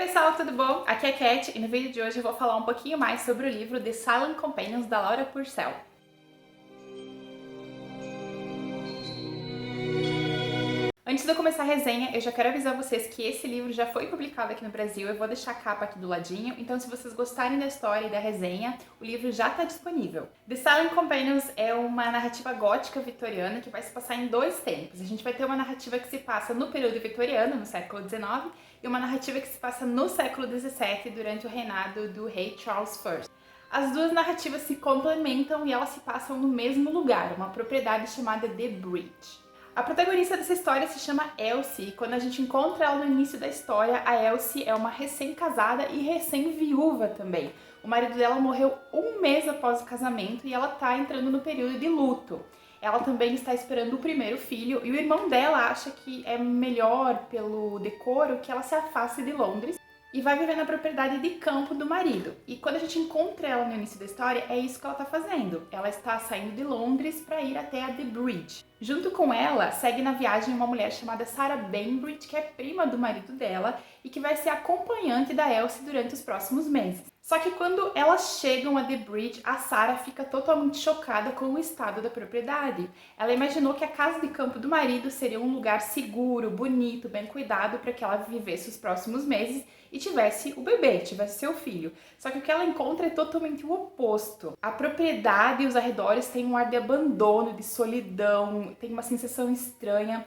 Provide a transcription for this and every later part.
pessoal, tudo bom? Aqui é a Cat e no vídeo de hoje eu vou falar um pouquinho mais sobre o livro The Silent Companions da Laura Purcell. Antes de eu começar a resenha, eu já quero avisar vocês que esse livro já foi publicado aqui no Brasil, eu vou deixar a capa aqui do ladinho, então se vocês gostarem da história e da resenha, o livro já está disponível. The Silent Companions é uma narrativa gótica vitoriana que vai se passar em dois tempos. A gente vai ter uma narrativa que se passa no período vitoriano, no século XIX, e uma narrativa que se passa no século XVII, durante o reinado do rei Charles I. As duas narrativas se complementam e elas se passam no mesmo lugar, uma propriedade chamada The Bridge. A protagonista dessa história se chama Elsie, e quando a gente encontra ela no início da história, a Elsie é uma recém-casada e recém-viúva também. O marido dela morreu um mês após o casamento e ela está entrando no período de luto. Ela também está esperando o primeiro filho e o irmão dela acha que é melhor, pelo decoro, que ela se afaste de Londres e vai viver na propriedade de campo do marido. E quando a gente encontra ela no início da história, é isso que ela está fazendo. Ela está saindo de Londres para ir até a The Bridge. Junto com ela, segue na viagem uma mulher chamada Sarah Bainbridge, que é prima do marido dela e que vai ser acompanhante da Elsie durante os próximos meses. Só que quando elas chegam a The Bridge, a Sarah fica totalmente chocada com o estado da propriedade. Ela imaginou que a casa de campo do marido seria um lugar seguro, bonito, bem cuidado para que ela vivesse os próximos meses e tivesse o bebê, tivesse seu filho. Só que o que ela encontra é totalmente o oposto. A propriedade e os arredores têm um ar de abandono, de solidão, tem uma sensação estranha.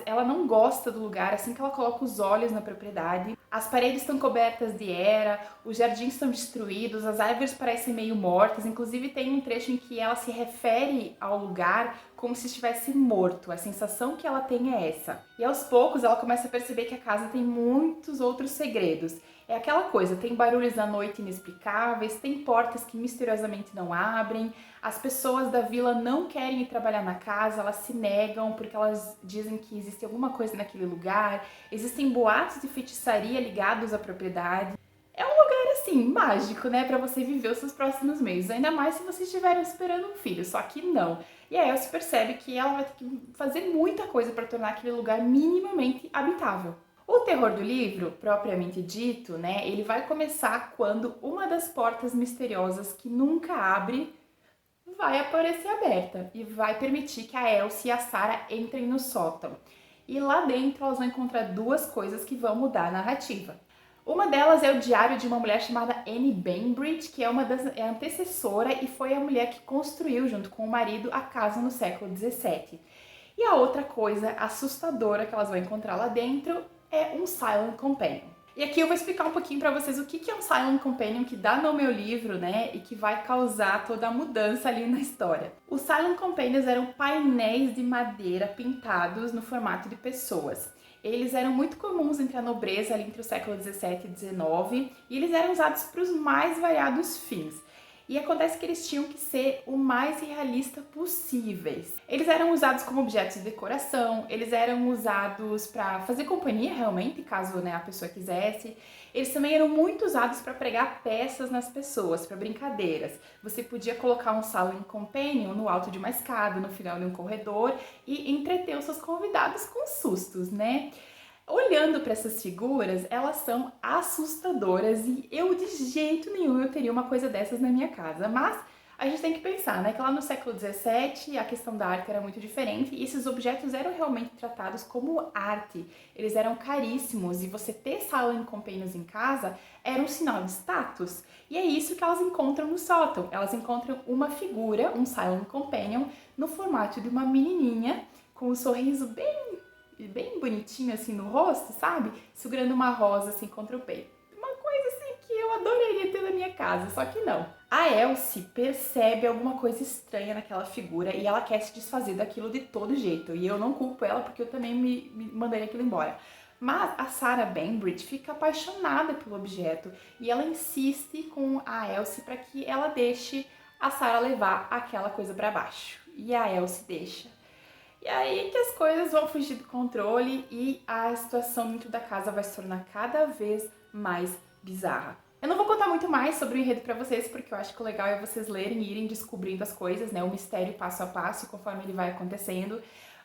Ela não gosta do lugar assim que ela coloca os olhos na propriedade. As paredes estão cobertas de era, os jardins estão destruídos, as árvores parecem meio mortas. Inclusive tem um trecho em que ela se refere ao lugar como se estivesse morto. A sensação que ela tem é essa. E aos poucos ela começa a perceber que a casa tem muitos outros segredos. É aquela coisa, tem barulhos à noite inexplicáveis, tem portas que misteriosamente não abrem, as pessoas da vila não querem ir trabalhar na casa, elas se negam porque elas dizem que existe alguma coisa naquele lugar, existem boatos de feitiçaria ligados à propriedade. É um lugar assim, mágico, né, pra você viver os seus próximos meses, ainda mais se vocês estiverem esperando um filho, só que não. E aí Elsie percebe que ela vai ter que fazer muita coisa para tornar aquele lugar minimamente habitável. O terror do livro, propriamente dito, né, ele vai começar quando uma das portas misteriosas que nunca abre vai aparecer aberta e vai permitir que a Elsie e a Sarah entrem no sótão. E lá dentro elas vão encontrar duas coisas que vão mudar a narrativa. Uma delas é o diário de uma mulher chamada Anne Bainbridge, que é a antecessora e foi a mulher que construiu, junto com o marido, a casa no século XVII. E a outra coisa assustadora que elas vão encontrar lá dentro é um Silent Companion. E aqui eu vou explicar um pouquinho pra vocês o que é um Silent Companion que dá no meu livro, né, e que vai causar toda a mudança ali na história. Os Silent Companions eram painéis de madeira pintados no formato de pessoas. Eles eram muito comuns entre a nobreza ali entre o século XVII e XIX e eles eram usados para os mais variados fins. E acontece que eles tinham que ser o mais realista possíveis. Eles eram usados como objetos de decoração, eles eram usados para fazer companhia realmente, caso, né, a pessoa quisesse. Eles também eram muito usados para pregar peças nas pessoas, para brincadeiras. Você podia colocar um Silent Companion no alto de uma escada, no final de um corredor e entreter os seus convidados com sustos, né? Olhando para essas figuras, elas são assustadoras e eu de jeito nenhum eu teria uma coisa dessas na minha casa. Mas a gente tem que pensar, né, que lá no século XVII a questão da arte era muito diferente e esses objetos eram realmente tratados como arte. Eles eram caríssimos e você ter Silent Companions em casa era um sinal de status. E é isso que elas encontram no sótão. Elas encontram uma figura, um Silent Companion, no formato de uma menininha com um sorriso bem bonitinho assim no rosto, sabe? Segurando uma rosa assim contra o peito. Uma coisa assim que eu adoraria ter na minha casa, só que não. A Elsie percebe alguma coisa estranha naquela figura e ela quer se desfazer daquilo de todo jeito. E eu não culpo ela porque eu também me mandaria aquilo embora. Mas a Sarah Bainbridge fica apaixonada pelo objeto e ela insiste com a Elsie para que ela deixe a Sarah levar aquela coisa para baixo. E a Elsie deixa. E aí que as coisas vão fugir do controle e a situação dentro da casa vai se tornar cada vez mais bizarra. Eu não vou contar muito mais sobre o enredo pra vocês, porque eu acho que o legal é vocês lerem e irem descobrindo as coisas, né, o mistério passo a passo, conforme ele vai acontecendo.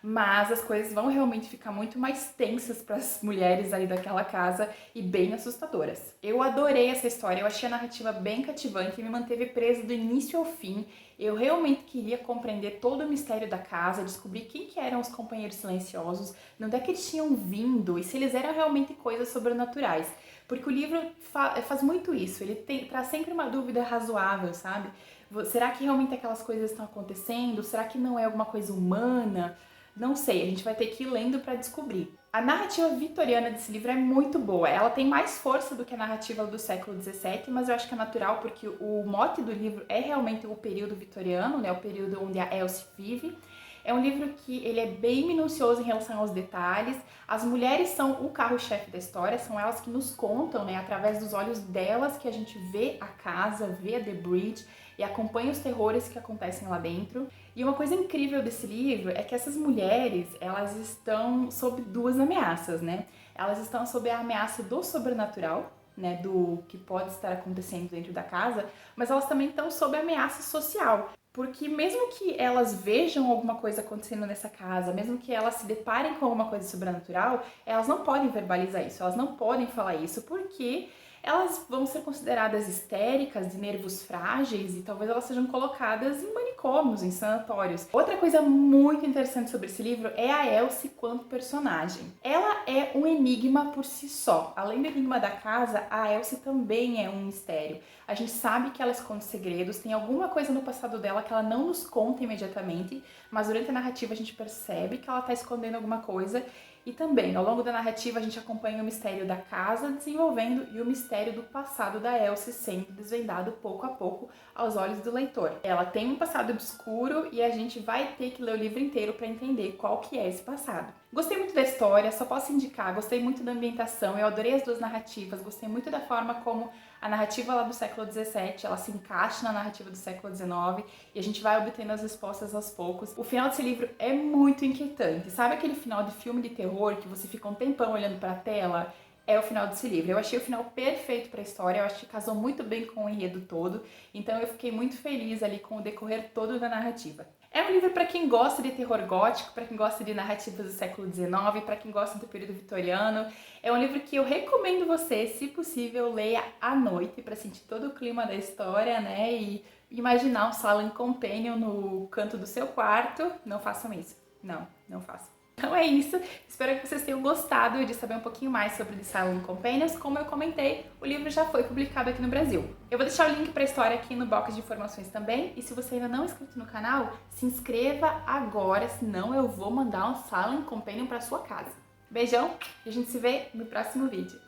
mas as coisas vão realmente ficar muito mais tensas para as mulheres ali daquela casa e bem assustadoras. Eu adorei essa história, eu achei a narrativa bem cativante e me manteve presa do início ao fim. Eu realmente queria compreender todo o mistério da casa, descobrir quem que eram os companheiros silenciosos, de onde é que eles tinham vindo e se eles eram realmente coisas sobrenaturais. Porque o livro faz muito isso, ele traz sempre uma dúvida razoável, sabe? Será que realmente aquelas coisas estão acontecendo? Será que não é alguma coisa humana? Não sei, a gente vai ter que ir lendo para descobrir. A narrativa vitoriana desse livro é muito boa. Ela tem mais força do que a narrativa do século XVII, mas eu acho que é natural porque o mote do livro é realmente o período vitoriano, né? O período onde a Elsie vive. É um livro que ele é bem minucioso em relação aos detalhes. As mulheres são o carro-chefe da história, são elas que nos contam, né? Através dos olhos delas que a gente vê a casa, vê a The Bridge e acompanha os terrores que acontecem lá dentro. E uma coisa incrível desse livro é que essas mulheres, elas estão sob duas ameaças, né? Elas estão sob a ameaça do sobrenatural, né, do que pode estar acontecendo dentro da casa, mas elas também estão sob a ameaça social. Porque mesmo que elas vejam alguma coisa acontecendo nessa casa, mesmo que elas se deparem com alguma coisa sobrenatural, elas não podem verbalizar isso, elas não podem falar isso, porque elas vão ser consideradas histéricas, de nervos frágeis e talvez elas sejam colocadas em manicômios, em sanatórios. Outra coisa muito interessante sobre esse livro é a Elsie quanto personagem. Ela é um enigma por si só. Além do enigma da casa, a Elsie também é um mistério. A gente sabe que ela esconde segredos, tem alguma coisa no passado dela que ela não nos conta imediatamente, mas durante a narrativa a gente percebe que ela está escondendo alguma coisa. E também, ao longo da narrativa, a gente acompanha o mistério da casa desenvolvendo e o mistério do passado da Elsie sendo desvendado pouco a pouco aos olhos do leitor. Ela tem um passado obscuro e a gente vai ter que ler o livro inteiro para entender qual que é esse passado. Gostei muito da história, só posso indicar, gostei muito da ambientação, eu adorei as duas narrativas, gostei muito da forma como a narrativa lá do século XVII, ela se encaixa na narrativa do século XIX e a gente vai obtendo as respostas aos poucos. O final desse livro é muito inquietante. Sabe aquele final de filme de terror que você fica um tempão olhando para a tela? É o final desse livro. Eu achei o final perfeito para a história, eu acho que casou muito bem com o enredo todo, então eu fiquei muito feliz ali com o decorrer todo da narrativa. É um livro para quem gosta de terror gótico, para quem gosta de narrativas do século XIX, para quem gosta do período vitoriano. É um livro que eu recomendo você, se possível, leia à noite para sentir todo o clima da história, né? E imaginar um Silent Companion no canto do seu quarto. Não façam isso. Não façam. Então é isso, espero que vocês tenham gostado de saber um pouquinho mais sobre The Silent Companions. Como eu comentei, o livro já foi publicado aqui no Brasil. Eu vou deixar o link para a história aqui no box de informações também, e se você ainda não é inscrito no canal, se inscreva agora, senão eu vou mandar um Silent Companion para sua casa. Beijão e a gente se vê no próximo vídeo.